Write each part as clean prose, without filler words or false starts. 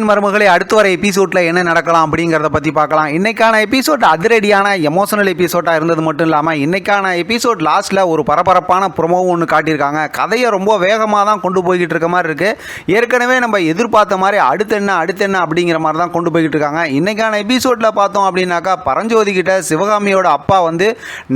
மருமகளே அடுத்து வர எபிசோட்ல என்ன நடக்கலாம் அப்படிங்கிறத பற்றி பார்க்கலாம். இன்னைக்கான எபிசோட் அதிரடியான எமோஷனல் எபிசோடாக இருந்தது மட்டும் இல்லாமல் இன்னைக்கான எபிசோட் லாஸ்ட்டில் ஒரு பரபரப்பான ப்ரொமோவும் ஒன்று காட்டியிருக்காங்க. கதையை ரொம்ப வேகமாக தான் கொண்டு போய்கிட்டு இருக்க மாதிரி இருக்குது. ஏற்கனவே நம்ம எதிர்பார்த்த மாதிரி அடுத்து என்ன அப்படிங்கிற மாதிரி தான் கொண்டு போய்கிட்டு இருக்காங்க. இன்னைக்கான எபிசோடில் பார்த்தோம் அப்படின்னாக்கா பரஞ்சோதி கிட்ட சிவகாமியோட அப்பா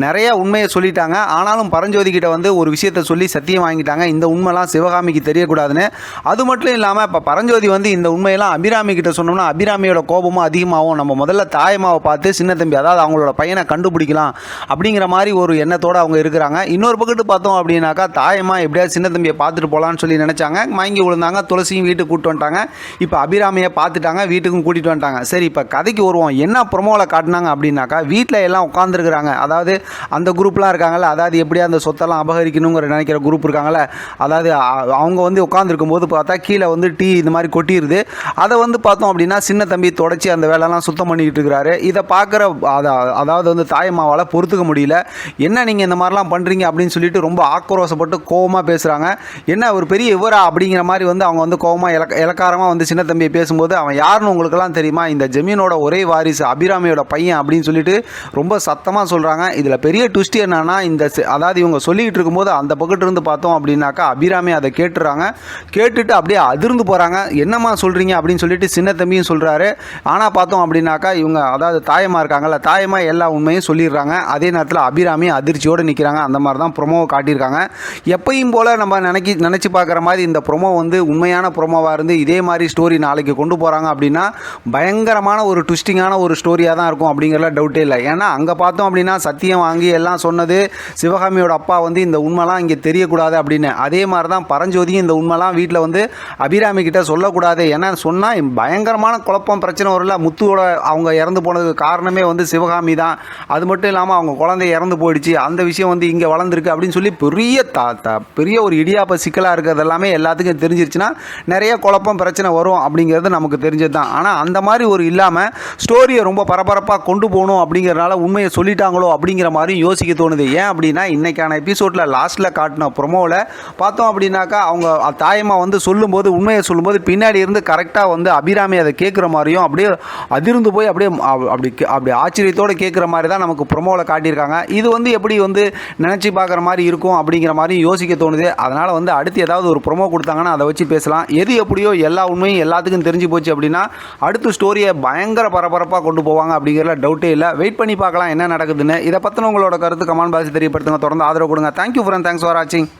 நிறைய உண்மையை சொல்லிட்டாங்க. ஆனாலும் பரஞ்சோதி கிட்ட ஒரு விஷயத்தை சொல்லி சத்தியம் வாங்கிட்டாங்க, இந்த உண்மைலாம் சிவகாமிக்கு தெரியக்கூடாதுன்னு. அது மட்டும் இல்லாமல் இப்போ பரஞ்சோதி இந்த உண்மையெல்லாம் அபிராமி கிட்ட சொன்னோம்னா அபிராமியோட கோபமும் அதிகமாகும். நம்ம முதல்ல தாயம்மாவை பார்த்து சின்ன தம்பி அதாவது அவங்களோட பையனை கண்டுபிடிக்கலாம் அப்படிங்கிற மாதிரி ஒரு எண்ணத்தோடு அவங்க இருக்கிறாங்க. இன்னொரு பக்கத்து பார்த்தோம் அப்படின்னாக்கா தாயம்மா எப்படியாவது சின்ன தம்பியை பார்த்துட்டு போகலான்னு சொல்லி நினச்சாங்க. மயங்கி விழுந்தாங்க. துளசியும் வீட்டுக்கு கூப்பிட்டு வந்துட்டாங்க. இப்போ அபிராமியை பார்த்துட்டாங்க, வீட்டுக்கும் கூட்டிகிட்டு வந்துட்டாங்க. சரி, இப்போ கதைக்கு வருவோம். என்ன ப்ரொமோவில் காட்டினாங்க அப்படின்னாக்கா வீட்டில் எல்லாம் உட்காந்துருக்குறாங்க. அதாவது அந்த குரூப்லாம் இருக்காங்கல்ல, அதாவது எப்படியா அந்த சொத்தெல்லாம் அபகரிக்கணுங்கிற நினைக்கிற குரூப் இருக்காங்கல்ல, அதாவது அவங்க உட்காந்துருக்கும் போது பார்த்தா கீழே டீ இந்த மாதிரி கொட்டிடுது. அதை பார்த்தோம் அப்படின்னா சின்ன தம்பி தொடச்சி அந்த வேலைலாம் சுத்தம் பண்ணிக்கிட்டு இருக்கிறாரு. இதை பார்க்குற அதாவது தாயம்மாவால் பொறுத்துக்க முடியல. என்ன நீங்கள் இந்த மாதிரிலாம் பண்ணுறீங்க அப்படின்னு சொல்லிட்டு ரொம்ப ஆக்ரோஷப்பட்டு கோவமாக பேசுகிறாங்க. என்ன ஒரு பெரிய இவரா அப்படிங்கிற மாதிரி அவங்க கோவமாக இலக்காரமாக சின்ன தம்பியை பேசும்போது அவன் யாருன்னு உங்களுக்கெல்லாம் தெரியுமா, இந்த ஜமீனோட ஒரே வாரிசு அபிராமியோட பையன் அப்படின்னு சொல்லிட்டு ரொம்ப சத்தமாக சொல்கிறாங்க. இதில் பெரிய ட்விஸ்ட் என்னன்னா அதாவது இவங்க சொல்லிக்கிட்டு இருக்கும்போது அந்த பக்கத்து இருந்து பார்த்தோம் அப்படின்னாக்கா அபிராமி அதை கேட்டுறாங்க. கேட்டுட்டு அப்படியே அதிர்ந்து போகிறாங்க. என்னம்மா சொல்கிறீங்க அப்படின்னு சொல்லிட்டு சின்ன தம்பியும் சொல்கிறாரு. ஆனால் பார்த்தோம் அப்படின்னாக்கா இவங்க அதாவது தாயம்மா இருக்காங்கல்ல, தாயம்மா எல்லா உண்மையும் சொல்லிடுறாங்க. அதே நேரத்தில் அபிராமி அதிர்ச்சியோடு நிற்கிறாங்க. அந்த மாதிரி தான் ப்ரொமோவை காட்டியிருக்காங்க. எப்பயும் போல் நம்ம நினச்சி பார்க்குற மாதிரி இந்த ப்ரொமோ உண்மையான ப்ரொமோவாக இருந்து இதே மாதிரி ஸ்டோரி நாளைக்கு கொண்டு போகிறாங்க அப்படின்னா பயங்கரமான ஒரு ட்விஸ்டிங்கான ஒரு ஸ்டோரியாக தான் இருக்கும் அப்படிங்கிறல டவுட்டே இல்லை. ஏன்னா அங்கே பார்த்தோம் அப்படின்னா சத்தியம் வாங்கி எல்லாம் சொன்னது சிவகாமியோட அப்பா இந்த உண்மைலாம் இங்கே தெரியக்கூடாது அப்படின்னு. அதே மாதிரி தான் பரஞ்சோதியும் இந்த உண்மைலாம் வீட்டில் அபிராமி கிட்ட சொல்லக்கூடாது. ஏன்னா சொன்னால் பயங்கரமான குழப்பம் பிரச்சனை வரல. முத்துவோட அவங்க இறந்து போனதுக்கு காரணமே சிவகாமி தான். அது மட்டும் இல்லாமல் அவங்க குழந்தை இறந்து போயிடுச்சு, அந்த விஷயம் இங்கே வளர்ந்துருக்கு அப்படின்னு சொல்லி பெரிய ஒரு இடியாப்ப சிக்கலாக இருக்கிறது எல்லாமே எல்லாத்துக்கும் தெரிஞ்சிருச்சுன்னா நிறைய குழப்பம் பிரச்சனை வரும் அப்படிங்கிறது நமக்கு தெரிஞ்சது தான். ஆனால் அந்த மாதிரி ஒரு இல்லாமல் ஸ்டோரியை ரொம்ப பரபரப்பாக கொண்டு போகணும் அப்படிங்கிறனால உண்மையை சொல்லிட்டாங்களோ அப்படிங்கிற மாதிரியும் யோசிக்க தோணுது. ஏன் அப்படின்னா இன்றைக்கான எபிசோடில் லாஸ்ட்டில் காட்டின ப்ரொமோவில் பார்த்தோம் அப்படின்னாக்கா அவங்க தாயம்மா சொல்லும்போது உண்மையை சொல்லும்போது பின்னாடி இருந்து கரெக்டாக அபிராமி அதை கேட்குற மாதிரியும் அப்படியே அதிர்ந்து போய் அப்படி ஆச்சரியத்தோடு கேட்குற மாதிரி தான் நமக்கு ப்ரொமோவில் காட்டியிருக்காங்க. இது எப்படி நினச்சி பார்க்குற மாதிரி இருக்கும் அப்படிங்கிற மாதிரி யோசிக்க தோணுது. அதனால் அடுத்து ஏதாவது ஒரு ப்ரொமோ கொடுத்தாங்கன்னா அதை வச்சு பேசலாம். எது எப்படியோ எல்லா உண்மையும் எல்லாத்துக்கும் தெரிஞ்சு போச்சு அப்படின்னா அடுத்த ஸ்டோரியை பயங்கர பரபரப்பாக கொண்டு போவாங்க அப்படிங்கிறல டவுட்டே இல்லை. வெயிட் பண்ணி பார்க்கலாம் என்ன நடக்குதுன்னு. இதை பற்றின உங்களோட கருத்து கமெண்ட் பாக்ஸ் தெரியப்படுத்துங்க. தொடர்ந்து ஆதரவு கொடுங்க. தேங்க்யூ ஃப்ரெண்ட், தேங்க்ஸ் ஃபார் வாட்சிங்.